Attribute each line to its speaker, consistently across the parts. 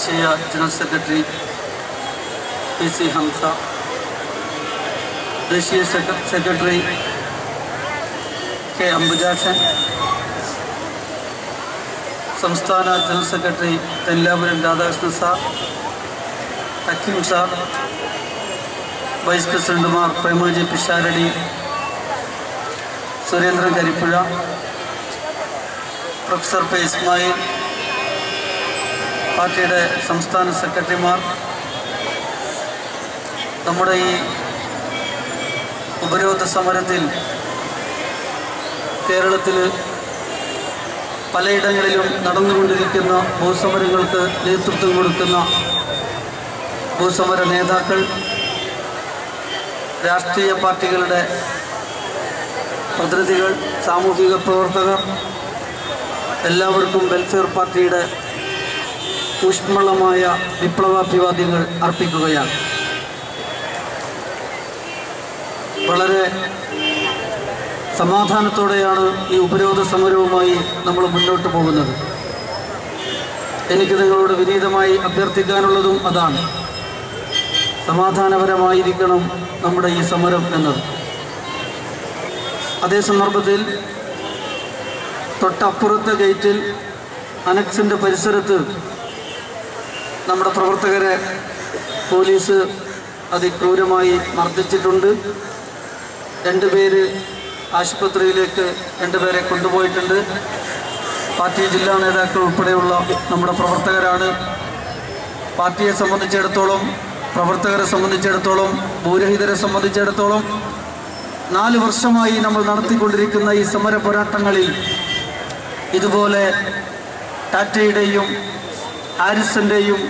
Speaker 1: ദേശീയ general secretary PC Hamza, ദേശീയ secretary K Ambujakshan, സംസ്ഥാന general secretary Thellapuram Radhakrishnan sir, Hakeem sir, vice പ്രസിഡന്റുമാർ പ്രേമജി പിഷാരടി, സുരേന്ദ്രൻ കരിപ്പുഴ, പ്രൊഫസർ P ഇസ്മായിൽ, പാർട്ടിയുടെ സംസ്ഥാന സെക്രട്ടറിമാർ, നമ്മുടെ ഈ ഉപരോധ സമരത്തിൽ കേരളത്തിൽ പലയിടങ്ങളിലും നടന്നുകൊണ്ടിരിക്കുന്ന ഭൂസമരങ്ങൾക്ക് നേതൃത്വം കൊടുക്കുന്ന ഭൂസമര നേതാക്കൾ, രാഷ്ട്രീയ പാർട്ടികളുടെ പ്രതിനിധികൾ, സാമൂഹിക പ്രവർത്തകർ, എല്ലാവർക്കും വെൽഫെയർ പാർട്ടിയുടെ ഊഷ്മളമായ വിപ്ലവാഭിവാദ്യങ്ങൾ അർപ്പിക്കുകയാണ്. വളരെ സമാധാനത്തോടെയാണ് ഈ ഉപരോധ സമരവുമായി നമ്മൾ മുന്നോട്ട് പോകുന്നത്. എനിക്ക് നിങ്ങളോട് വിനീതമായി അഭ്യർത്ഥിക്കാനുള്ളതും അതാണ്. സമാധാനപരമായിരിക്കണം നമ്മുടെ ഈ സമരം എന്നത്. അതേ സന്ദർഭത്തിൽ തൊട്ടപ്പുറത്തെ ഗേറ്റിൽ അനക്സിൻ്റെ പരിസരത്ത് നമ്മുടെ പ്രവർത്തകരെ പോലീസ് അതിക്രൂരമായി മർദ്ദിച്ചിട്ടുണ്ട്. 2 പേര് ആശുപത്രിയിലേക്ക് 2 പേരെ കൊണ്ടുപോയിട്ടുണ്ട്. പാർട്ടി ജില്ലാ നേതാക്കൾ ഉൾപ്പെടെയുള്ള നമ്മുടെ പ്രവർത്തകരാണ്. പാർട്ടിയെ സംബന്ധിച്ചിടത്തോളം, പ്രവർത്തകരെ സംബന്ധിച്ചിടത്തോളം, ഭൂരഹിതരെ സംബന്ധിച്ചിടത്തോളം 4 വർഷമായി നമ്മൾ നടത്തിക്കൊണ്ടിരിക്കുന്ന ഈ സമര പോരാട്ടങ്ങളിൽ ഇതുപോലെ ടാറ്റയുടെയും ഹാരിസൻ്റെയും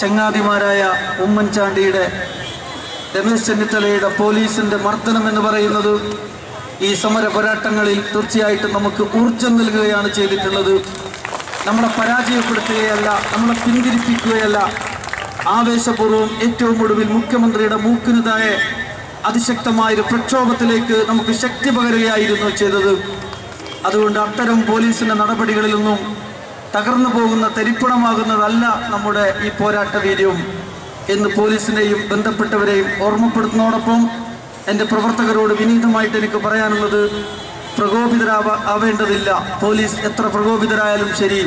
Speaker 1: ചങ്ങാതിമാരായ ഉമ്മൻചാണ്ടിയുടെ, രമേശ് ചെന്നിത്തലയുടെ പോലീസിൻ്റെ മർദ്ദനം എന്ന് പറയുന്നത് ഈ സമര പോരാട്ടങ്ങളിൽ തീർച്ചയായിട്ടും നമുക്ക് ഊർജം നൽകുകയാണ് ചെയ്തിട്ടുള്ളത്. നമ്മളെ പരാജയപ്പെടുത്തുകയല്ല, നമ്മളെ പിന്തിരിപ്പിക്കുകയല്ല, ആവേശപൂർവ്വം ഏറ്റവും ഒടുവിൽ മുഖ്യമന്ത്രിയുടെ മൂക്കിന് താഴെ അതിശക്തമായൊരു പ്രക്ഷോഭത്തിലേക്ക് നമുക്ക് ശക്തി പകരുകയായിരുന്നു ചെയ്തത്. അതുകൊണ്ട് അത്തരം പോലീസിൻ്റെ നടപടികളിലൊന്നും തകർന്നു പോകുന്ന, തരിപ്പണമാകുന്നതല്ല നമ്മുടെ ഈ പോരാട്ട വീര്യം എന്ന് പോലീസിനെയും ബന്ധപ്പെട്ടവരെയും ഓർമ്മപ്പെടുത്തുന്നതോടൊപ്പം എൻ്റെ പ്രവർത്തകരോട് വിനീതമായിട്ട് എനിക്ക് പറയാനുള്ളത്, പ്രകോപിതരാവേണ്ടതില്ല. പോലീസ് എത്ര പ്രകോപിതരായാലും ശരി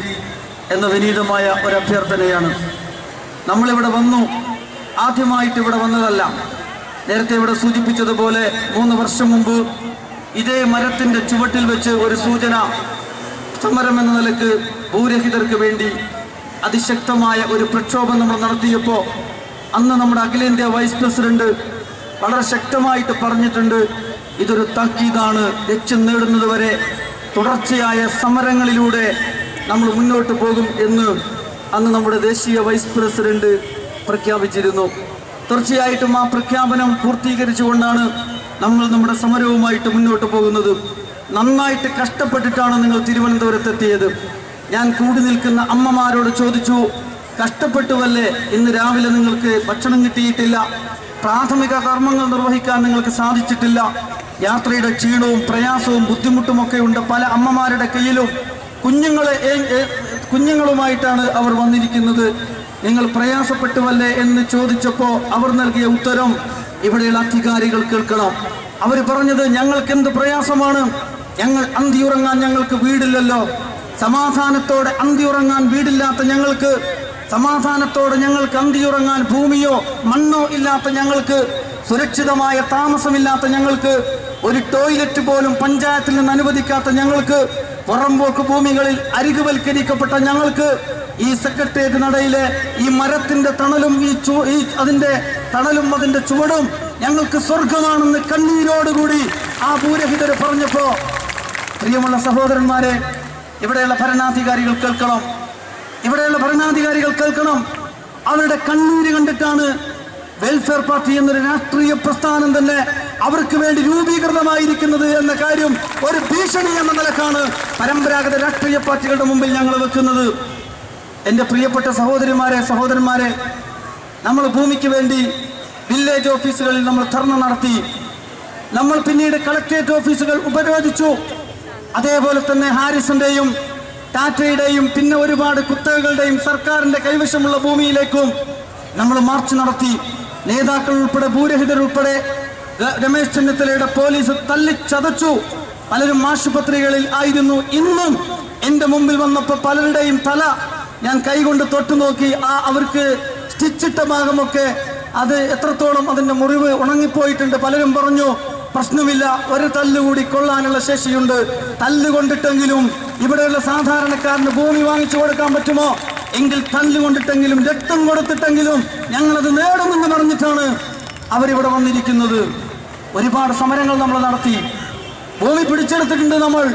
Speaker 1: എന്ന വിനീതമായ ഒരു അഭ്യർത്ഥനയാണ്. നമ്മളിവിടെ വന്നു, ആദ്യമായിട്ട് ഇവിടെ വന്നതല്ല. നേരത്തെ ഇവിടെ സൂചിപ്പിച്ചതുപോലെ 3 വർഷം മുമ്പ് ഇതേ മരത്തിൻ്റെ ചുവട്ടിൽ വെച്ച് ഒരു സൂചന, സമരം എന്ന നിലക്ക് ഭൂരഹിതർക്ക് വേണ്ടി അതിശക്തമായ ഒരു പ്രക്ഷോഭം നമ്മൾ നടത്തിയപ്പോൾ അന്ന് നമ്മുടെ അഖിലേന്ത്യാ വൈസ് പ്രസിഡന്റ് വളരെ ശക്തമായിട്ട് പറഞ്ഞിട്ടുണ്ട്, ഇതൊരു താക്കീതാണ്, ലക്ഷ്യം നേടുന്നതുവരെ തുടർച്ചയായ സമരങ്ങളിലൂടെ നമ്മൾ മുന്നോട്ട് പോകും എന്ന് അന്ന് നമ്മുടെ ദേശീയ വൈസ് പ്രസിഡന്റ് പ്രഖ്യാപിച്ചിരുന്നു. തീർച്ചയായിട്ടും ആ പ്രഖ്യാപനം പൂർത്തീകരിച്ചുകൊണ്ടാണ് നമ്മൾ നമ്മുടെ സമരവുമായിട്ട് മുന്നോട്ട് പോകുന്നത്. നന്നായിട്ട് കഷ്ടപ്പെട്ടിട്ടാണ് നിങ്ങൾ തിരുവനന്തപുരത്തെത്തിയത്. ഞാൻ കൂടി നിൽക്കുന്ന അമ്മമാരോട് ചോദിച്ചു, കഷ്ടപ്പെട്ടുവല്ലേ ഇന്ന് രാവിലെ നിങ്ങൾക്ക് ഭക്ഷണം കിട്ടിയിട്ടില്ല, പ്രാഥമിക കർമ്മങ്ങൾ നിർവഹിക്കാൻ നിങ്ങൾക്ക് സാധിച്ചിട്ടില്ല, യാത്രയുടെ ക്ഷീണവും പ്രയാസവും ബുദ്ധിമുട്ടുമൊക്കെ ഉണ്ട്. പല അമ്മമാരുടെ കയ്യിലും കുഞ്ഞുങ്ങളുമായിട്ടാണ് അവർ വന്നിരിക്കുന്നത്. നിങ്ങൾ പ്രയാസപ്പെട്ടുവല്ലേ എന്ന് ചോദിച്ചപ്പോൾ അവർ നൽകിയ ഉത്തരം ഇവിടെയുള്ള അധികാരികൾ കേൾക്കണം. അവർ പറഞ്ഞത്, ഞങ്ങൾക്ക് എന്ത് പ്രയാസമാണ്, ഞങ്ങൾ അന്തിയുറങ്ങാൻ ഞങ്ങൾക്ക് വീടില്ലല്ലോ, സമാധാനത്തോടെ അന്തിയുറങ്ങാൻ വീടില്ലാത്ത ഞങ്ങൾക്ക്, സമാധാനത്തോടെ ഞങ്ങൾക്ക് അന്തിയുറങ്ങാൻ ഭൂമിയോ മണ്ണോ ഇല്ലാത്ത ഞങ്ങൾക്ക്, സുരക്ഷിതമായ താമസമില്ലാത്ത ഞങ്ങൾക്ക്, ഒരു ടോയ്ലറ്റ് പോലും പഞ്ചായത്തിൽ നിന്ന് അനുവദിക്കാത്ത ഞങ്ങൾക്ക്, പുറമ്പോക്ക് ഭൂമികളിൽ അരികുവൽക്കരിക്കപ്പെട്ട ഞങ്ങൾക്ക്, ഈ സെക്രട്ടേറിയറ്റ് നടയിലെ ഈ മരത്തിന്റെ തണലും അതിന്റെ തണലും അതിന്റെ ചുവടും ഞങ്ങൾക്ക് സ്വർഗമാണെന്ന് കണ്ണീരോടുകൂടി ആ ഭൂരഹിതർ പറഞ്ഞപ്പോ, പ്രിയമുള്ള സഹോദരന്മാരെ, ഇവിടെയുള്ള ഭരണാധികാരികൾ കേൾക്കണം, ഇവിടെയുള്ള ഭരണാധികാരികൾ കേൾക്കണം. അവരുടെ കണ്ണീര് കണ്ടിട്ടാണ് വെൽഫെയർ പാർട്ടി എന്നൊരു രാഷ്ട്രീയ പ്രസ്ഥാനം തന്നെ അവർക്ക് വേണ്ടി രൂപീകൃതമായിരിക്കുന്നത് എന്ന കാര്യം ഒരു ഭീഷണി എന്ന നിലക്കാണ് പരമ്പരാഗത രാഷ്ട്രീയ പാർട്ടികളുടെ മുമ്പിൽ ഞങ്ങൾ വെക്കുന്നത്. എൻ്റെ പ്രിയപ്പെട്ട സഹോദരന്മാരെ, നമ്മൾ ഭൂമിക്ക് വേണ്ടി വില്ലേജ് ഓഫീസുകളിൽ നമ്മൾ ധർണ നടത്തി, നമ്മൾ പിന്നീട് കളക്ടറേറ്റ് ഓഫീസുകൾ ഉപരോധിച്ചു. അതേപോലെ തന്നെ ഹാരിസന്റെയും ടാറ്റയുടെയും പിന്നെ ഒരുപാട് കുത്തകകളുടെയും സർക്കാരിന്റെ കൈവശമുള്ള ഭൂമിയിലേക്കും നമ്മൾ മാർച്ച് നടത്തി. നേതാക്കൾ ഉൾപ്പെടെ ഭൂരഹിതരുൾപ്പെടെ രമേശ് ചെന്നിത്തലയുടെ പോലീസ് തല്ലിച്ചതച്ചു. പലരും ആശുപത്രികളിൽ ആയിരുന്നു. ഇന്നും എന്റെ മുമ്പിൽ വന്നപ്പോൾ പലരുടെയും തല ഞാൻ കൈകൊണ്ട് തൊട്ടു നോക്കി. അവർക്ക് സ്റ്റിച്ചിട്ട ഭാഗമൊക്കെ അത് എത്രത്തോളം അതിന്റെ മുറിവ് ഉണങ്ങിപ്പോയിട്ടുണ്ട്. പലരും പറഞ്ഞു പ്രശ്നമില്ല, ഒരു തല്ലുകൂടി കൊള്ളാനുള്ള ശേഷിയുണ്ട്, തല്ലുകൊണ്ടിട്ടെങ്കിലും ഇവിടെയുള്ള സാധാരണക്കാരന് ഭൂമി വാങ്ങിച്ചു കൊടുക്കാൻ പറ്റുമോ എങ്കിൽ തല്ലുകൊണ്ടിട്ടെങ്കിലും രക്തം കൊടുത്തിട്ടെങ്കിലും ഞങ്ങളത് നേടുമെന്ന് പറഞ്ഞിട്ടാണ് അവരിവിടെ വന്നിരിക്കുന്നത്. ഒരുപാട് സമരങ്ങൾ നമ്മൾ നടത്തി, ഭൂമി പിടിച്ചെടുത്തിട്ടുണ്ട്. നമ്മൾ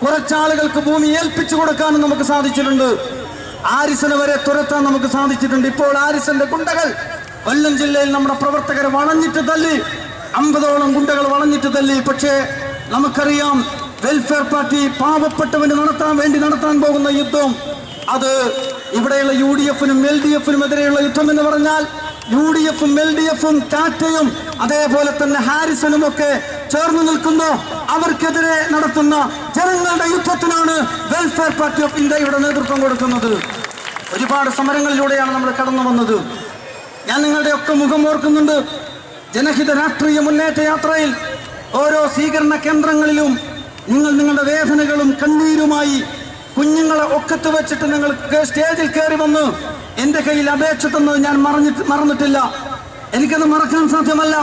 Speaker 1: കുറച്ചാളുകൾക്ക് ഭൂമി ഏൽപ്പിച്ചു കൊടുക്കാനും നമുക്ക് സാധിച്ചിട്ടുണ്ട്. ആരിസനെ വരെ തുരത്താൻ നമുക്ക് സാധിച്ചിട്ടുണ്ട്. ഇപ്പോൾ ആരിസന്റെ ഗുണ്ടകൾ കൊല്ലം ജില്ലയിൽ നമ്മുടെ പ്രവർത്തകരെ വളഞ്ഞിട്ട് തല്ലി, 50ഓളം ഗുണ്ടകൾ വളഞ്ഞിട്ട് തല്ലി. പക്ഷേ നമുക്കറിയാം, വെൽഫെയർ പാർട്ടി പാവപ്പെട്ടവന് നടത്താൻ പോകുന്ന യുദ്ധം അത് ഇവിടെയുള്ള UDF-നും LDF-നും എതിരെയുള്ള യുദ്ധം എന്ന് പറഞ്ഞാൽ UDF-ഉം LDF-ഉം ടാറ്റയും അതേപോലെ തന്നെ ഹാരിസണും ഒക്കെ ചേർന്ന് നിൽക്കുന്നു. അവർക്കെതിരെ നടത്തുന്ന ജനങ്ങളുടെ യുദ്ധത്തിനാണ് വെൽഫെയർ പാർട്ടി ഓഫ് ഇന്ത്യയുടെ നേതൃത്വം കൊടുക്കുന്നത്. ഒരുപാട് സമരങ്ങളിലൂടെയാണ് നമ്മൾ കടന്നു വന്നത്. ഞാൻ നിങ്ങളുടെ ഒക്കെ മുഖം ഓർക്കുന്നുണ്ട്. ജനഹിത രാഷ്ട്രീയ മുന്നേറ്റ യാത്രയിൽ ഓരോ സ്വീകരണ കേന്ദ്രങ്ങളിലും നിങ്ങളുടെ വേദനകളും കണ്ണീരുമായി കുഞ്ഞുങ്ങളെ ഒക്കത്ത് വെച്ചിട്ട് നിങ്ങൾ സ്റ്റേജിൽ കയറി വന്ന് എന്റെ കയ്യിൽ അപേക്ഷ തന്നത് ഞാൻ മറന്നിട്ടില്ല. എനിക്കത് മറക്കാൻ സാധ്യമല്ല.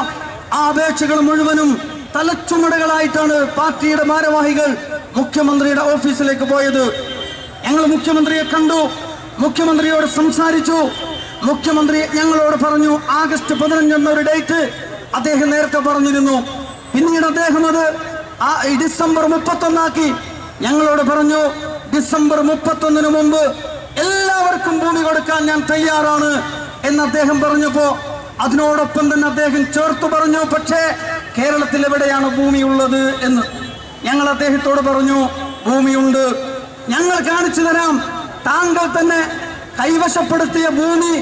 Speaker 1: ആ അപേക്ഷകൾ മുഴുവനും തലച്ചുമടുകളായിട്ടാണ് പാർട്ടിയുടെ ഭാരവാഹികൾ മുഖ്യമന്ത്രിയുടെ ഓഫീസിലേക്ക് പോയത്. ഞങ്ങൾ മുഖ്യമന്ത്രിയെ കണ്ടു, മുഖ്യമന്ത്രിയോട് സംസാരിച്ചു. മുഖ്യമന്ത്രി ഞങ്ങളോട് പറഞ്ഞു ആഗസ്റ്റ് 15 എന്നൊരു ഡേറ്റ് അദ്ദേഹം നേരത്തെ പറഞ്ഞിരുന്നു. പിന്നീട് അദ്ദേഹം അത് ഡിസംബർ 31 ഞങ്ങളോട് പറഞ്ഞു ഡിസംബർ 31 മുമ്പ് എല്ലാവർക്കും ഭൂമി കൊടുക്കാൻ ഞാൻ തയ്യാറാണ് എന്ന് അദ്ദേഹം പറഞ്ഞപ്പോ അതിനോടൊപ്പം തന്നെ അദ്ദേഹം ചേർത്ത് പറഞ്ഞു, പക്ഷേ കേരളത്തിൽ എവിടെയാണ് ഭൂമിയുള്ളത് എന്ന്. ഞങ്ങൾ അദ്ദേഹത്തോട് പറഞ്ഞു ഭൂമിയുണ്ട്, ഞങ്ങൾ കാണിച്ചു തരാം. താങ്കൾ തന്നെ കൈവശപ്പെടുത്തിയ ഭൂമി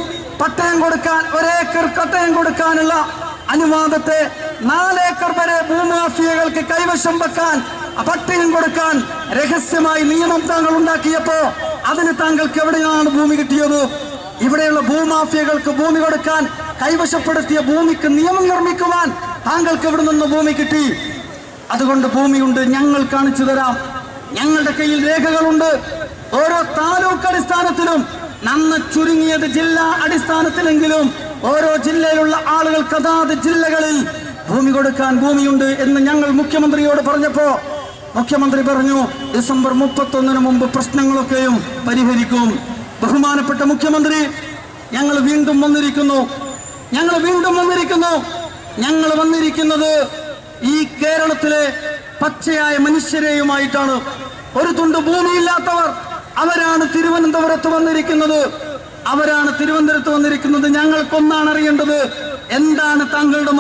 Speaker 1: പട്ടയം കൊടുക്കാൻ, 1 ഏക്കർ പട്ടയം കൊടുക്കാനുള്ള അനുവാദത്തെ 4 ഏക്കർ വരെ ഭൂമാഫിയകൾക്ക് കൈവശം വെക്കാൻ, പട്ടയം കൊടുക്കാൻ രഹസ്യമായി നിയമം താങ്കൾ ഉണ്ടാക്കിയപ്പോ അതിന് താങ്കൾക്ക് എവിടെയാണ് ഭൂമി കിട്ടിയത്? ഇവിടെയുള്ള ഭൂമാഫിയകൾക്ക് ഭൂമി കൊടുക്കാൻ, കൈവശപ്പെടുത്തിയ ഭൂമിക്ക് നിയമം നിർമ്മിക്കുവാൻ താങ്കൾക്ക് എവിടെ നിന്ന് ഭൂമി കിട്ടി? അതുകൊണ്ട് ഭൂമിയുണ്ട്, ഞങ്ങൾ കാണിച്ചു തരാം. ഞങ്ങളുടെ കയ്യിൽ രേഖകളുണ്ട്. ഓരോ താലൂക്ക് അടിസ്ഥാനത്തിലും, നന്ന ചുരുങ്ങിയത് ജില്ലാ അടിസ്ഥാനത്തിലെങ്കിലും ഓരോ ജില്ലയിലുള്ള ആളുകൾക്ക് അതാത് ജില്ലകളിൽ ഭൂമി കൊടുക്കാൻ ഭൂമിയുണ്ട് എന്ന് ഞങ്ങൾ മുഖ്യമന്ത്രിയോട് പറഞ്ഞപ്പോ മുഖ്യമന്ത്രി പറഞ്ഞു ഡിസംബർ 31 മുമ്പ് പ്രശ്നങ്ങളൊക്കെയും പരിഹരിക്കും. ബഹുമാനപ്പെട്ട മുഖ്യമന്ത്രി, ഞങ്ങൾ വീണ്ടും വന്നിരിക്കുന്നു. ഞങ്ങൾ വന്നിരിക്കുന്നത് ഈ കേരളത്തിലെ പച്ചയായ മനുഷ്യരെയുമായിട്ടാണ്. ഒരു തുണ്ട് ഭൂമിയില്ലാത്തവർ അവരാണ് തിരുവനന്തപുരത്ത് വന്നിരിക്കുന്നത്. ഞങ്ങൾക്കൊന്നാണ് അറിയേണ്ടത്, എന്താണ് താങ്കളുടെ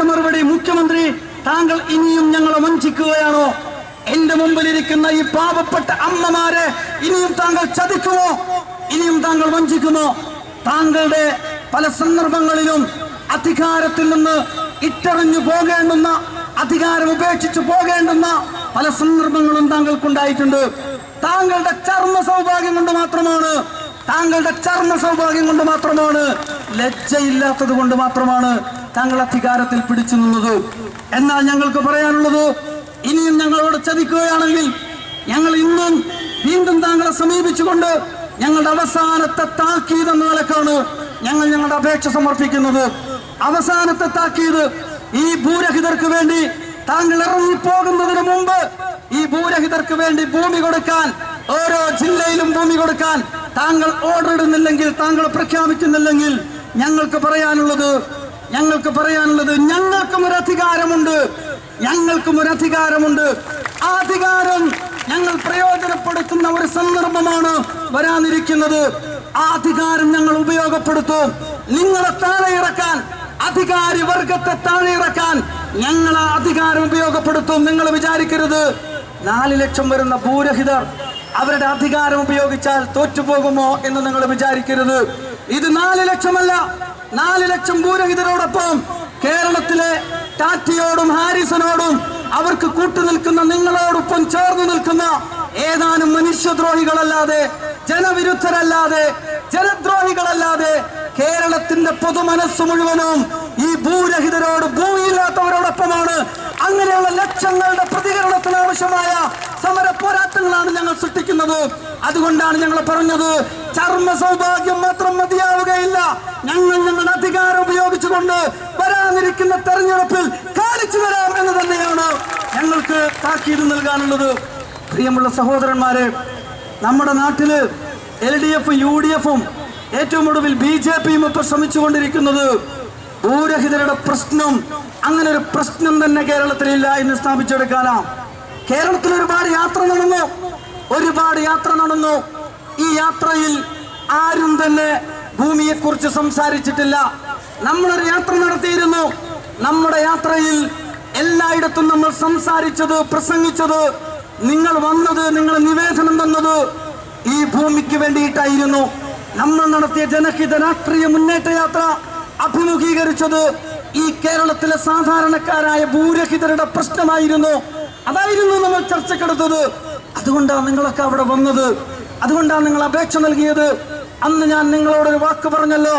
Speaker 1: മറുപടി? മുഖ്യമന്ത്രി, താങ്കൾ ഇനിയും ഞങ്ങളെ വഞ്ചിക്കുകയാണോ? എന്റെ മുമ്പിലിരിക്കുന്ന ഈ പാവപ്പെട്ട അമ്മമാരെ ഇനിയും താങ്കൾ ചതിക്കുമോ? ഇനിയും താങ്കൾ വഞ്ചിക്കുമോ? താങ്കളുടെ പല സന്ദർഭങ്ങളിലും അധികാരത്തിൽ നിന്ന് ഇട്ടെറിഞ്ഞു പോകേണ്ടുന്ന, അധികാരം ഉപേക്ഷിച്ചു പോകേണ്ടുന്ന പല സന്ദർഭങ്ങളും താങ്കൾക്കുണ്ടായിട്ടുണ്ട്. താങ്കളുടെ ചർമ്മ സൗഭാഗ്യം കൊണ്ട് മാത്രമാണ്, ലജ്ജയില്ലാത്തത് കൊണ്ട് മാത്രമാണ് താങ്കൾ അധികാരത്തിൽ പിടിച്ചു നിന്നത്. എന്നാൽ ഞങ്ങൾക്ക് പറയാനുള്ളത്, ഇനിയും ഞങ്ങളോട് ചതിക്കുകയാണെങ്കിൽ ഞങ്ങൾ ഇന്നും വീണ്ടും താങ്കളെ സമീപിച്ചുകൊണ്ട് ഞങ്ങളുടെ അവസാനത്തെ താക്കീത് എന്ന നിലക്കാണ് ഞങ്ങളുടെ അപേക്ഷ സമർപ്പിക്കുന്നത്. അവസാനത്തെ താക്കീത്, ഈ ഭൂരഹിതർക്ക് വേണ്ടി താങ്കൾ ഇറങ്ങിപ്പോകുന്നതിന് മുമ്പ് ഈ ഭൂരഹിതർക്ക് വേണ്ടി ഭൂമി കൊടുക്കാൻ, ഓരോ ജില്ലയിലും ഭൂമി കൊടുക്കാൻ താങ്കൾ ഓർഡർ ഇടുന്നില്ലെങ്കിൽ, താങ്കൾ പ്രഖ്യാപിക്കുന്നില്ലെങ്കിൽ ഞങ്ങൾക്ക് പറയാനുള്ളത് ഞങ്ങൾക്കും ഒരു അധികാരമുണ്ട്. ആ അധികാരം ഞങ്ങൾ പ്രയോജനപ്പെടുത്തുന്ന ഒരു സന്ദർഭമാണ് വരാനിരിക്കുന്നത്. ആ അധികാരം ഞങ്ങൾ ഉപയോഗപ്പെടുത്തും. നിങ്ങളെ താഴെ ഇറക്കാൻ, അധികാരി വർഗത്തെ താഴെ ഇറക്കാൻ ഞങ്ങൾ ആ അധികാരം ഉപയോഗപ്പെടുത്തും. നിങ്ങൾ വിചാരിക്കരുത് 4 ലക്ഷം വരുന്ന ഭൂരഹിതർ അവരുടെ അധികാരം ഉപയോഗിച്ചാൽ തോറ്റുപോകുമോ എന്ന് നിങ്ങൾ വിചാരിക്കരുത്. ഇത് 4 ലക്ഷമല്ല, 4 ലക്ഷം ഭൂരഹിതരോടൊപ്പം കേരളത്തിലെ ടാറ്റയോടും ഹാരിസനോടും അവർക്ക് കൂട്ടുനിൽക്കുന്ന, നിങ്ങളോടൊപ്പം ചേർന്ന് നിൽക്കുന്ന ഏതാനും മനുഷ്യദ്രോഹികളല്ലാതെ, ജനവിരുദ്ധരല്ലാതെ, ജനദ്രോഹികളല്ലാതെ കേരളത്തിന്റെ പൊതുമനസ്സ് മുഴുവനും ഈ ഭൂരഹിതരോട്, ഭൂമിയില്ലാത്തവരോടൊപ്പമാണ്. അങ്ങനെയുള്ള ലക്ഷങ്ങളുടെ പ്രതികരണത്തിന് ആവശ്യമായ സമര പോരാട്ടങ്ങളാണ് ഞങ്ങൾ സൃഷ്ടിക്കുന്നത്. അതുകൊണ്ടാണ് ഞങ്ങൾ പറഞ്ഞത്, ചർമ്മ സൗഭാഗ്യം മാത്രം മതിയാവുകയില്ല. ഞങ്ങളുടെ അധികാരം ഉപയോഗിച്ചുകൊണ്ട് വരാനിരിക്കുന്ന തെരഞ്ഞെടുപ്പിൽ കാണിച്ചു തരാം എന്ന് തന്നെയാണ് ഞങ്ങൾക്ക് താക്കീത് നൽകാനുള്ളത്. പ്രിയമുള്ള സഹോദരന്മാരെ, നമ്മുടെ നാട്ടില് LDF, UDF-ഉം ഏറ്റവും ഒടുവിൽ BJP-യും ഇപ്പോൾ ശ്രമിച്ചുകൊണ്ടിരിക്കുന്നത് ഭൂരഹിതരുടെ പ്രശ്നം, അങ്ങനെ ഒരു പ്രശ്നം തന്നെ കേരളത്തിലില്ല എന്ന് സ്ഥാപിച്ചെടുക്കാനാണ്. കേരളത്തിൽ ഒരുപാട് യാത്ര നടന്നു. ഈ യാത്രയിൽ ആരും തന്നെ ഭൂമിയെക്കുറിച്ച് സംസാരിച്ചിട്ടില്ല. നമ്മളൊരു യാത്ര നടത്തിയിരുന്നു. നമ്മുടെ യാത്രയിൽ എല്ലായിടത്തും നമ്മൾ സംസാരിച്ചത്, പ്രസംഗിച്ചത്, നിങ്ങൾ വന്നത്, നിങ്ങൾ നിവേദനം തന്നത് ഈ ഭൂമിക്ക് വേണ്ടിയിട്ടായിരുന്നു. നമ്മൾ നടത്തിയ ജനഹിത രാഷ്ട്രീയ മുന്നേറ്റ യാത്ര അഭിമുഖീകരിച്ചത് ഈ കേരളത്തിലെ സാധാരണക്കാരായ ഭൂരഹിതരുടെ പ്രശ്നമായിരുന്നു. അതായിരുന്നു നമ്മൾ ചർച്ചക്കെടുത്തത്. അതുകൊണ്ടാണ് നിങ്ങളൊക്കെ അവിടെ വന്നത്, അതുകൊണ്ടാണ് നിങ്ങൾ അപേക്ഷ നൽകിയത്. അന്ന് ഞാൻ നിങ്ങളോടൊരു വാക്ക് പറഞ്ഞല്ലോ,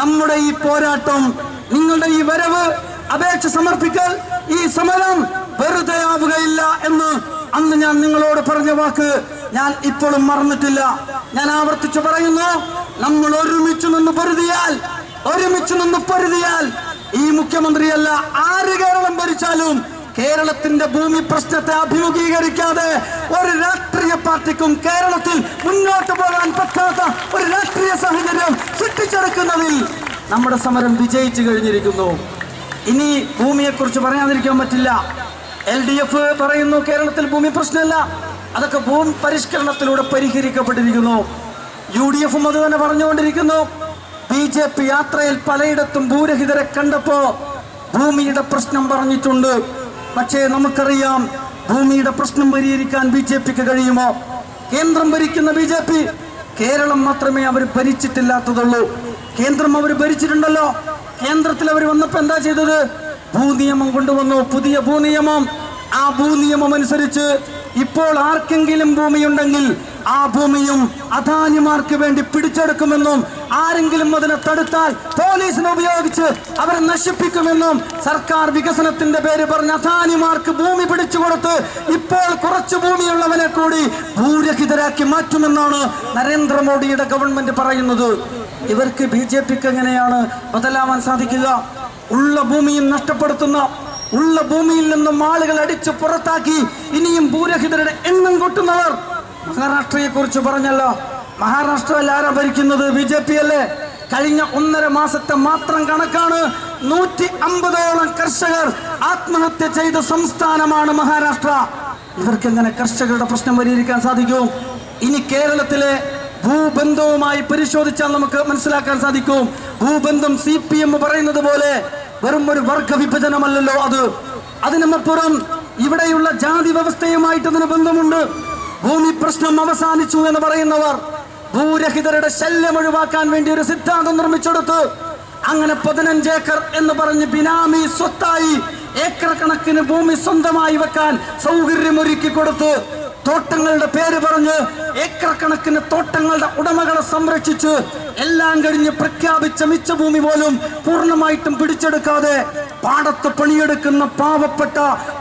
Speaker 1: നമ്മുടെ ഈ പോരാട്ടം, നിങ്ങളുടെ ഈ വരവ്, അപേക്ഷ സമർപ്പിക്കൽ, ഈ സമരം വെറുതെ ആവുകയില്ല എന്ന് അന്ന് ഞാൻ നിങ്ങളോട് പറഞ്ഞ വാക്ക് ഞാൻ ഇപ്പോഴും മറന്നിട്ടില്ല. ഞാൻ ആവർത്തിച്ചു പറയുന്നു, നമ്മൾ ഒരുമിച്ച് നിന്ന് പൊരുതിയാൽ ഈ മുഖ്യമന്ത്രിയല്ല ആര് കേരളം ഭരിച്ചാലും കേരളത്തിന്റെ ഭൂമി പ്രശ്നത്തെ അഭിമുഖീകരിക്കാതെ ഒരു രാഷ്ട്രീയ പാർട്ടിക്കും കേരളത്തിൽ മുന്നോട്ട് പോകാൻ പറ്റാത്ത ഒരു രാഷ്ട്രീയ സാഹചര്യം സൃഷ്ടിച്ചെടുക്കുന്നതിൽ നമ്മുടെ സമരം വിജയിച്ചു കഴിഞ്ഞിരിക്കുന്നു. ഇനി ഭൂമിയെക്കുറിച്ച് പറയാതിരിക്കാൻ പറ്റില്ല. LDF പറയുന്നു കേരളത്തിൽ ഭൂമി പ്രശ്നമല്ല, അതൊക്കെ ഭൂമി പരിഷ്കരണത്തിലൂടെ പരിഹരിക്കപ്പെട്ടിരിക്കുന്നു. UDF-ഉം അത് തന്നെ പറഞ്ഞുകൊണ്ടിരിക്കുന്നു. BJP യാത്രയിൽ പലയിടത്തും ഭൂരഹിതരെ കണ്ടപ്പോ ഭൂമിയുടെ പ്രശ്നം പറഞ്ഞിട്ടുണ്ട്. പക്ഷേ നമുക്കറിയാം, ഭൂമിയുടെ പ്രശ്നം പരിഹരിക്കാൻ BJP-ക്ക് കഴിയുമോ? കേന്ദ്രം ഭരിക്കുന്ന BJP കേരളം മാത്രമേ അവർ ഭരിച്ചിട്ടില്ലാത്തതുള്ളൂ. കേന്ദ്രം അവർ ഭരിച്ചിട്ടുണ്ടല്ലോ. കേന്ദ്രത്തിൽ അവർ വന്നപ്പോ എന്താ ചെയ്തത്? ഭൂനിയമം കൊണ്ടുവന്നു, പുതിയ ഭൂനിയമം. ആ ഭൂനിയമം അനുസരിച്ച് ഇപ്പോൾ ആർക്കെങ്കിലും ഭൂമിയുണ്ടെങ്കിൽ ആ ഭൂമിയും അദാനിമാർക്ക് വേണ്ടി പിടിച്ചെടുക്കുമെന്നും ആരെങ്കിലും അതിനെ തടുത്താൽ പോലീസിനെ ഉപയോഗിച്ച് അവരെ നശിപ്പിക്കുമെന്നും സർക്കാർ വികസനത്തിന്റെ പേര് പറഞ്ഞ് അദാനിമാർക്ക് ഭൂമി പിടിച്ചു കൊടുത്ത് ഇപ്പോൾ കുറച്ച് ഭൂമിയുള്ളവനെ കൂടി ഭൂരഹിതരാക്കി മാറ്റുമെന്നാണ് നരേന്ദ്രമോദിയുടെ ഗവൺമെന്റ് പറയുന്നത്. ഇവർക്ക് BJP-ക്ക് എങ്ങനെയാണ് ബദലാവാൻ സാധിക്കുക? ഉള്ള ഭൂമിയും നഷ്ടപ്പെടുത്തുന്ന, ഉള്ള ഭൂമിയിൽ നിന്നും ആളുകൾ അടിച്ചു പുറത്താക്കി ഇനിയും ഭൂരഹിതരുടെ എണ്ണം കൂട്ടുന്നവർ. മഹാരാഷ്ട്രയെ കുറിച്ച് പറഞ്ഞല്ലോ, മഹാരാഷ്ട്രയിൽ ആരാ ഭരിക്കുന്നത്? BJP അല്ലേ? കഴിഞ്ഞ 1.5 മാസത്തെ മാത്രം കണക്കാണ് 150ഓളം കർഷകർ ആത്മഹത്യ ചെയ്ത സംസ്ഥാനമാണ് മഹാരാഷ്ട്ര. ഇവർക്ക് എങ്ങനെ കർഷകരുടെ പ്രശ്നം പരിഹരിക്കാൻ സാധിക്കും? ഇനി കേരളത്തിലെ ഭൂബന്ധവുമായി പരിശോധിച്ചാൽ നമുക്ക് മനസ്സിലാക്കാൻ സാധിക്കും. ഭൂബന്ധം CPM പറയുന്നത് പോലെ വെറും ഒരു വർഗ വിഭജനമല്ലല്ലോ അത്. അതിനപ്പുറം ഇവിടെയുള്ള ജാതി വ്യവസ്ഥയുമായിട്ട് അതിന് ബന്ധമുണ്ട്. ഭൂമി പ്രശ്നം അവസാനിച്ചു എന്ന് പറയുന്നവർ ഭൂരഹിതരുടെ ശല്യം ഒഴിവാക്കാൻ വേണ്ടി ഒരു സിദ്ധാന്തം നിർമ്മിച്ചെടുത്ത് അങ്ങനെ 15 ഏക്കർ എന്ന് പറഞ്ഞ് ബിനാമി സ്വത്തായി ഏക്കർ കണക്കിന് ഭൂമി സ്വന്തമായി വെക്കാൻ സൗകര്യമൊരുക്കി കൊടുത്ത് തോട്ടങ്ങളുടെ പേര് പറഞ്ഞ് ഏക്കർ കണക്കിന് തോട്ടങ്ങളുടെ ഉടമകളെ സംരക്ഷിച്ച് എല്ലാം കഴിഞ്ഞ് പ്രഖ്യാപിച്ച മിച്ചഭൂമി പോലും പൂർണ്ണമായിട്ടും പിടിച്ചെടുക്കാതെ പാടത്ത് പണിയെടുക്കുന്ന പാവപ്പെട്ട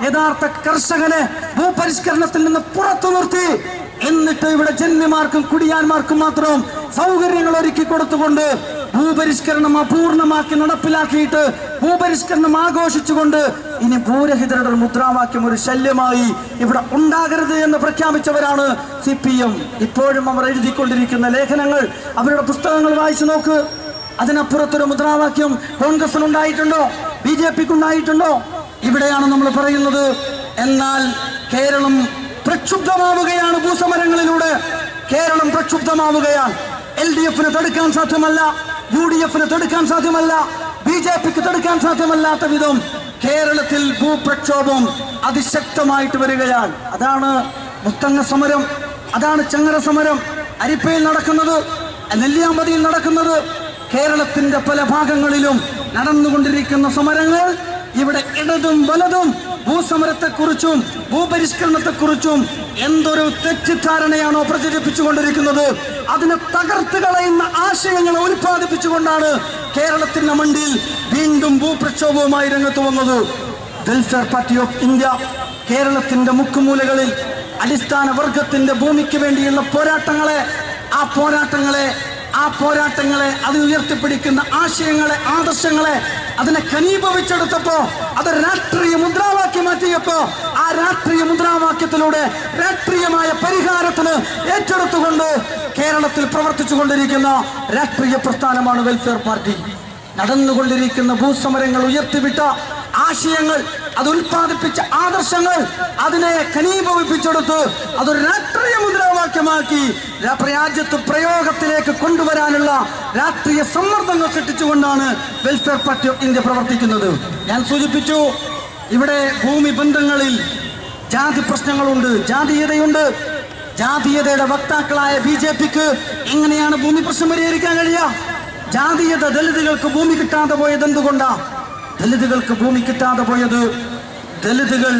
Speaker 1: യഥാർത്ഥ കർഷകനെ ഭൂപരിഷ്കരണത്തിൽ നിന്ന് പുറത്തു നിർത്തി എന്നിട്ട് ഇവിടെ ജന്മിമാർക്കും കുടിയാന്മാർക്കും മാത്രം സൗകര്യങ്ങൾ ഒരുക്കി കൊടുത്തുകൊണ്ട് ഭൂപരിഷ്കരണം അപൂർണമാക്കി നടപ്പിലാക്കിയിട്ട് ഭൂപരിഷ്കരണം ആഘോഷിച്ചുകൊണ്ട് ഇനി ഭൂരഹിതരുടെ മുദ്രാവാക്യം ഒരു ശല്യമായി ഇവിടെ ഉണ്ടാകരുത് എന്ന് പ്രഖ്യാപിച്ചവരാണ് CPM. ഇപ്പോഴും അവർ എഴുതിക്കൊണ്ടിരിക്കുന്ന ലേഖനങ്ങൾ, അവരുടെ പുസ്തകങ്ങൾ വായിച്ചു നോക്ക്. അതിനപ്പുറത്തൊരു മുദ്രാവാക്യം കോൺഗ്രസിനുണ്ടായിട്ടുണ്ടോ? BJP-ക്കുണ്ടായിട്ടുണ്ടോ? ഇവിടെയാണ് നമ്മൾ പറയുന്നത്. എന്നാൽ കേരളം പ്രക്ഷുബ്ധമാവുകയാണ്. ഭൂസമരങ്ങളിലൂടെ കേരളം പ്രക്ഷുബ്ധമാവുകയാണ്. LDF-ന് തടുക്കാൻ സാധ്യമല്ല, UDF-ന് തടുക്കാൻ സാധ്യമല്ല, BJP-ക്ക് തടുക്കാൻ സാധ്യമല്ലാത്ത വിധം കേരളത്തിൽ ഭൂപ്രക്ഷോഭം അതിശക്തമായിട്ട് വരികയാണ്. അതാണ് മുത്തങ്ങ സമരം, അതാണ് ചങ്ങര സമരം, അരിപ്പയിൽ നടക്കുന്നത്, നെല്ലിയാമ്പതിയിൽ നടക്കുന്നത്. കേരളത്തിന്റെ പല ഭാഗങ്ങളിലും നടന്നുകൊണ്ടിരിക്കുന്ന സമരങ്ങൾ ഇവിടെ ഇടതും വലതും ഭൂസമരത്തെക്കുറിച്ചും ഭൂപരിഷ്കരണത്തെക്കുറിച്ചും എന്തൊരു തെറ്റിദ്ധാരണയാണോ പ്രചരിപ്പിച്ചുകൊണ്ടിരിക്കുന്നത്, അതിനെ തകർത്ത് കളയുന്ന ആശയങ്ങളെ ഉൽപ്പാദിപ്പിച്ചുകൊണ്ടാണ് കേരളത്തിന്റെ മണ്ണിൽ വീണ്ടും ഭൂപ്രക്ഷോഭവുമായി രംഗത്ത് വന്നത്. വെൽഫെയർ പാർട്ടി ഓഫ് ഇന്ത്യ കേരളത്തിന്റെ മുക്കുമൂലകളിൽ അടിസ്ഥാന വർഗത്തിന്റെ ഭൂമിക്ക് വേണ്ടിയുള്ള പോരാട്ടങ്ങളെ അത് ഉയർത്തിപ്പിടിക്കുന്ന ആശയങ്ങളെ, ആദർശങ്ങളെ അതിനെ ഖനീഭവിച്ചെടുത്തപ്പോ അത് രാഷ്ട്രീയ മുദ്രാവാക്യം മാറ്റിയപ്പോ ആ രാഷ്ട്രീയ മുദ്രാവാക്യത്തിലൂടെ രാഷ്ട്രീയമായ പരിഹാരത്തിന് ഏറ്റെടുത്തുകൊണ്ട് കേരളത്തിൽ പ്രവർത്തിച്ചു കൊണ്ടിരിക്കുന്ന രാഷ്ട്രീയ പ്രസ്ഥാനമാണ് വെൽഫെയർ പാർട്ടി. നടന്നുകൊണ്ടിരിക്കുന്ന ഭൂസമരങ്ങൾ ഉയർത്തിവിട്ട ആശയങ്ങൾ, അത് ഉൽപ്പാദിപ്പിച്ച ആദർശങ്ങൾ, അതിനെ ഖനീഭവിപ്പിച്ചെടുത്ത് അതൊരു രാഷ്ട്രീയ മുദ്രാവാക്യമാക്കി രാജ്യത്ത് പ്രയോഗത്തിലേക്ക് കൊണ്ടുവരാനുള്ള രാഷ്ട്രീയ സമ്മർദ്ദങ്ങൾ സൃഷ്ടിച്ചുകൊണ്ടാണ് വെൽഫെയർ പാർട്ടി ഓഫ് ഇന്ത്യ പ്രവർത്തിക്കുന്നത്. ഞാൻ സൂചിപ്പിച്ചു, ഇവിടെ ഭൂമി ബന്ധങ്ങളിൽ ജാതി പ്രശ്നങ്ങളുണ്ട്, ജാതീയതയുണ്ട്. ജാതീയതയുടെ വക്താക്കളായ BJPക്ക് എങ്ങനെയാണ് ഭൂമി പ്രശ്നം പരിഹരിക്കാൻ കഴിയുക? ജാതീയത, ദലിതുകൾക്ക് ഭൂമി കിട്ടാതെ പോയത് എന്തുകൊണ്ടാ? ദലിതുകൾക്ക് ഭൂമി കിട്ടാതെ പോയത്, ദലിതുകൾ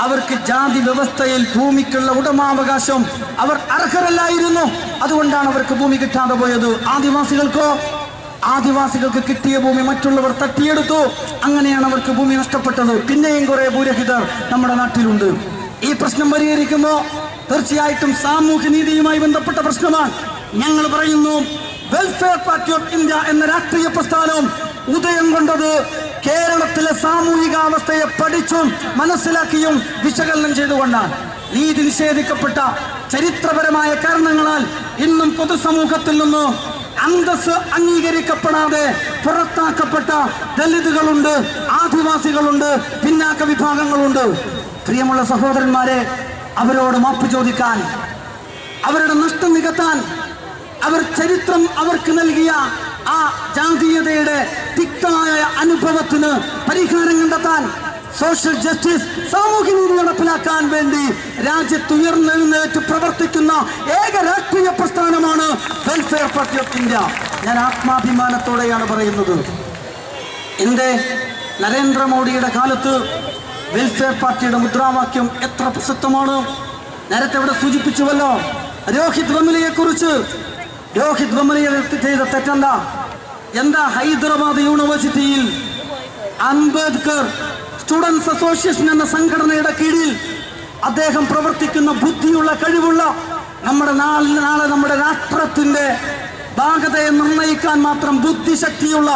Speaker 1: അവർക്ക് ജാതി വ്യവസ്ഥയിൽ ഭൂമിക്കുള്ള ഉടമാവകാശം അവർ അർഹരല്ലായിരുന്നു, അതുകൊണ്ടാണ് അവർക്ക് ഭൂമി കിട്ടാതെ പോയത്. ആദിവാസികൾക്ക് കിട്ടിയ ഭൂമി മറ്റുള്ളവർ തട്ടിയെടുത്തു, അങ്ങനെയാണ് അവർക്ക് ഭൂമി നഷ്ടപ്പെട്ടത്. പിന്നെയും കുറെ ഭൂരഹിതർ നമ്മുടെ നാട്ടിലുണ്ട്. ഈ പ്രശ്നം പരിഹരിക്കുമ്പോൾ തീർച്ചയായിട്ടും സാമൂഹ്യ നീതിയുമായി ബന്ധപ്പെട്ട പ്രശ്നമാണ്. ഞങ്ങൾ പറയുന്നു, വെൽഫെയർ പാർട്ടി ഓഫ് ഇന്ത്യ എന്ന രാഷ്ട്രീയ പ്രസ്ഥാനം ഉദയം കൊണ്ടത് കേരളത്തിലെ സാമൂഹികാവസ്ഥയെ പഠിച്ചും മനസ്സിലാക്കിയും വിശകലനം ചെയ്തുകൊണ്ടാണ്. നീതി നിഷേധിക്കപ്പെട്ട ചരിത്രപരമായ കാരണങ്ങളാൽ ഇന്നും പൊതുസമൂഹത്തിൽ നിന്ന് അന്തസ് അംഗീകരിക്കപ്പെടാതെ പുറത്താക്കപ്പെട്ട ദലിതുകളുണ്ട്, ആദിവാസികളുണ്ട്, പിന്നാക്ക വിഭാഗങ്ങളുണ്ട്. പ്രിയമുള്ള സഹോദരന്മാരെ, അവരോട് മാപ്പ് ചോദിക്കാൻ, അവരുടെ നഷ്ടം നികത്താൻ, ചരിത്രം അവർക്ക് നൽകിയ ആ ജാതീയതയുടെ തിക്തമായ അനുഭവത്തിന് പരിഹാരം കണ്ടെത്താൻ, സോഷ്യൽ ജസ്റ്റിസ്, സാമൂഹ്യ നീതി നടപ്പിലാക്കാൻ വേണ്ടി രാജ്യത്തുയർന്നെഴുന്നേറ്റ് പ്രവർത്തിക്കുന്ന ഏക രാഷ്ട്രീയ പ്രസ്ഥാനമാണ് വെൽഫെയർ പാർട്ടി ഓഫ് ഇന്ത്യ. ഞാൻ ആത്മാഭിമാനത്തോടെയാണ് പറയുന്നത്. എന്റെ നരേന്ദ്രമോദിയുടെ കാലത്ത് വെൽഫെയർ പാർട്ടിയുടെ മുദ്രാവാക്യം എത്ര പ്രസക്തമാണ്. നേരത്തെ ഇവിടെ സൂചിപ്പിച്ചുവല്ലോ രോഹിത് വെമുലയെ കുറിച്ച്. രോഹിത് വെമുല ചെയ്ത എന്താ? ഹൈദരാബാദ് യൂണിവേഴ്സിറ്റിയിൽ അംബേദ്കർ സ്റ്റുഡൻസ് അസോസിയേഷൻ എന്ന സംഘടനയുടെ കീഴിൽ അദ്ദേഹം പ്രവർത്തിക്കുന്ന ബുദ്ധിയുള്ള, കഴിവുള്ള, നാളെ നമ്മുടെ രാഷ്ട്രത്തിന്റെ ഭാഗതയെ നിർണ്ണയിക്കാൻ മാത്രം ബുദ്ധിശക്തിയുള്ള,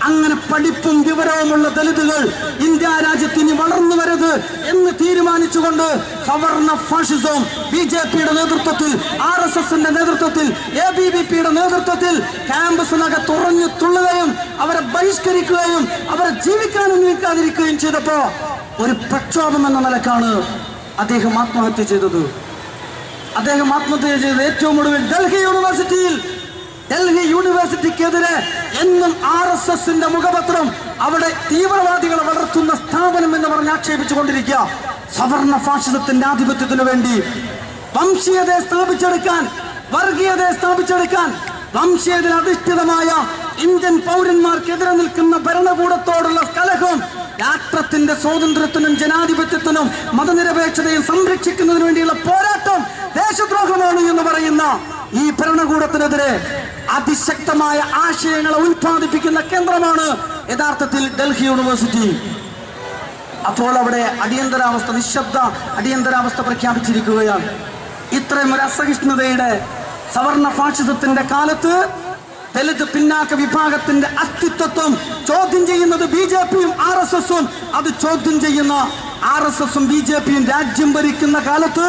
Speaker 1: അങ്ങനെ പഠിപ്പും വിവരവുമുള്ള ദലിതുകൾ ഇന്ത്യ രാജ്യത്ത് ഇനി വളർന്നു വരരുത് എന്ന് തീരുമാനിച്ചുകൊണ്ട് സവർണ ഫാഷിസം BJPയുടെ നേതൃത്വത്തിൽ, RSSന്റെ നേതൃത്വത്തിൽ, ABVPയുടെ നേതൃത്വത്തിൽ ക്യാമ്പസിനകത്ത് ഉറഞ്ഞു തുള്ളുകയും അവരെ ബഹിഷ്കരിക്കുകയും അവരെ ജീവിക്കാൻ അനുവദിക്കാതിരിക്കുകയും ചെയ്തപ്പോ ഒരു പ്രക്ഷോഭം എന്ന നിലക്കാണ് അദ്ദേഹം ആത്മഹത്യ ചെയ്തത്. ഏറ്റവും ഒടുവിൽ ഡൽഹി യൂണിവേഴ്സിറ്റിക്കെതിരെ എന്നും RSSന്റെ മുഖപത്രം അവിടെ തീവ്രവാദികളെ വളർത്തുന്ന സ്ഥാപനം എന്ന് പറഞ്ഞ് ആക്ഷേപിച്ചുകൊണ്ടിരിക്കുക. സവർണ ഫാഷിസത്തിന്റെ ആധിപത്യത്തിനു വേണ്ടി വംശീയതയെ സ്ഥാപിച്ചെടുക്കാൻ, വർഗീയതയെ സ്ഥാപിച്ചെടുക്കാൻ, വംശീയതയിൽ അധിഷ്ഠിതമായ ഇന്ത്യൻ പൗരന്മാർക്കെതിരെ നിൽക്കുന്ന ഭരണകൂടത്തോടുള്ള കലഹം രാഷ്ട്രത്തിന്റെ സ്വാതന്ത്ര്യത്തിനും ജനാധിപത്യത്തിനും മതനിരപേക്ഷതയും സംരക്ഷിക്കുന്നതിന് വേണ്ടിയുള്ള പോരാട്ടം ദേശദ്രോഹമാണ് എന്ന് പറയുന്ന ഈ ഭരണകൂടത്തിനെതിരെ അതിശക്തമായ ആശയങ്ങളെ ഉൽപ്പാദിപ്പിക്കുന്ന കേന്ദ്രമാണ് യഥാർത്ഥത്തിൽ ഡൽഹി യൂണിവേഴ്സിറ്റി. അപ്പോൾ അവിടെ അടിയന്തരാവസ്ഥ, നിശബ്ദ അടിയന്തരാവസ്ഥ പ്രഖ്യാപിച്ചിരിക്കുകയാണ്. ഇത്രയും ഒരു അസഹിഷ്ണുതയുടെ സവർണ ഫാഷിസത്തിന്റെ കാലത്ത് ദലിത് പിന്നാക്ക വിഭാഗത്തിന്റെ അസ്തിത്വം ചോദ്യം ചെയ്യുന്നത് BJPയും RSSഉം, അത് ചോദ്യം ചെയ്യുന്ന RSSഉം BJPയും രാജ്യം ഭരിക്കുന്ന കാലത്ത്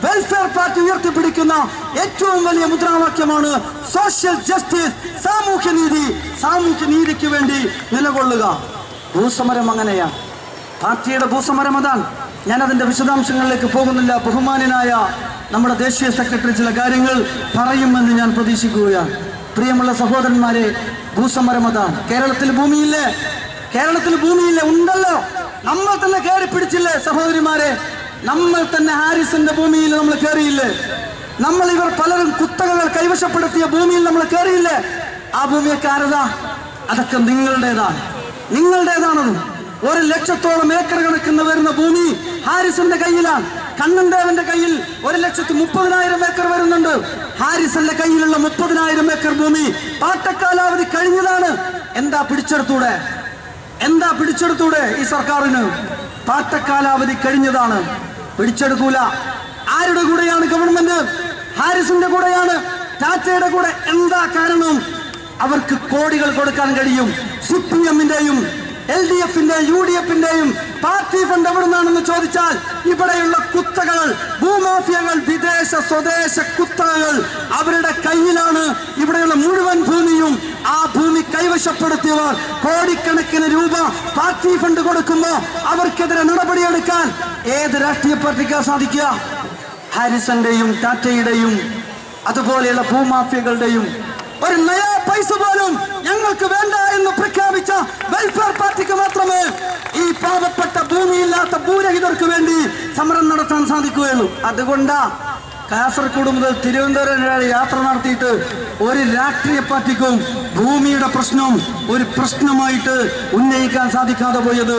Speaker 1: വെൽഫെയർ പാർട്ടി ഉയർത്തിപ്പിടിക്കുന്ന ഏറ്റവും വലിയ മുദ്രാവാക്യമാണ് സോഷ്യൽ ജസ്റ്റിസ്, സാമൂഹ്യ നീതി. സാമൂഹ്യ നീതിക്ക് വേണ്ടി നിലകൊള്ളുക. ഭൂസമരം അങ്ങനെയാണ്, പാർട്ടിയുടെ ഭൂസമരം അതാണ്. ഞാൻ അതിന്റെ വിശദാംശങ്ങളിലേക്ക് പോകുന്നില്ല. ബഹുമാന്യനായ നമ്മുടെ ദേശീയ സെക്രട്ടറി ചില കാര്യങ്ങൾ പറയുമെന്ന് ഞാൻ പ്രതീക്ഷിക്കുകയാണ്. പ്രിയമുള്ള സഹോദരന്മാരെ, ഭൂസമരം അതാണ്. കേരളത്തിൽ ഭൂമിയില്ലേ? ഉണ്ടല്ലോ. നമ്മൾ തന്നെ കയറി പിടിച്ചില്ലേ സഹോദരിമാരെ? നമ്മൾ തന്നെ ഹാരിസന്റെ ഭൂമിയിൽ നമ്മൾ കയറിയില്ലേ? ഇവർ പലരും കുത്തകകൾ കൈവശപ്പെടുത്തിയ ഭൂമിയിൽ നമ്മൾ കയറിയില്ലേ? ആ ഭൂമിയൊക്കെ ആരതാ? അതൊക്കെ നിങ്ങളുടേതാണത്. 1 ലക്ഷത്തോളം ഏക്കർ കണക്കുന്ന വരുന്ന വരുന്ന ഭൂമി ഹാരിസന്റെ കയ്യിലാണ്. കണ്ണൻദേവന്റെ കയ്യിൽ 1,30,000 ഏക്കർ വരുന്നുണ്ട്. ഹാരിസന്റെ കയ്യിലുള്ള 30,000 ഏക്കർ ഭൂമി പാട്ടക്കാലാവധി കഴിഞ്ഞതാണ്. എന്താ പിടിച്ചെടുത്തൂടെ ഈ സർക്കാരിന്? പാട്ടക്കാലാവധി കഴിഞ്ഞതാണ്, പിടിച്ചെടുക്കൂല. ആരുടെ കൂടെയാണ് ഗവൺമെന്റ്? ഹാരിസിന്റെ കൂടെയാണ്, ടാറ്റയുടെ കൂടെ. എന്താ കാരണം? അവർക്ക് കോടികൾ കൊടുക്കാൻ കഴിയും. CPM-ന്റെയും LDF-ന്റെയും UDF-ന്റെയും പാർട്ടി ഫണ്ട് എവിടെ നിന്നാണെന്ന് ചോദിച്ചാൽ ഇവിടെയുള്ള കുത്തകൾ, ഭൂമാഫിയകൾ, വിദേശ സ്വദേശ കുത്തകൾ അവരുടെ കയ്യിലാണ്. ഇവിടെയുള്ള മുഴുവൻ ഭൂമിയും ആ ഭൂമി കൈവശപ്പെടുത്തിയവർ കോടിക്കണക്കിന് രൂപ പാർട്ടി ഫണ്ട് കൊടുക്കുമ്പോൾ അവർക്കെതിരെ നടപടിയെടുക്കാൻ ഏത് രാഷ്ട്രീയ പാർട്ടിക്കാ സാധിക്കുക? ഹാരിസന്റെയും ടാറ്റയുടെയും അതുപോലെയുള്ള ഭൂമാഫിയകളുടെയും ഒരു നയാ പൈസ പോലും ഞങ്ങൾക്ക് വേണ്ട എന്ന് പ്രഖ്യാപിച്ച വെൽഫെയർ പാർട്ടിക്ക് മാത്രമേ ഈ പാവപ്പെട്ട ഭൂമിയില്ലാത്ത ഭൂരഹിതർക്ക് വേണ്ടി സമരം നടത്താൻ സാധിക്കുകയുള്ളൂ. അതുകൊണ്ടാ കാസർഗോഡ് മുതൽ തിരുവനന്തപുരം വരെ യാത്ര നടത്തിയിട്ട് ഒരു രാഷ്ട്രീയ പാർട്ടിക്കും ഭൂമിയുടെ പ്രശ്നം ഒരു പ്രശ്നമായിട്ട് ഉന്നയിക്കാൻ സാധിക്കാതെ പോയത്.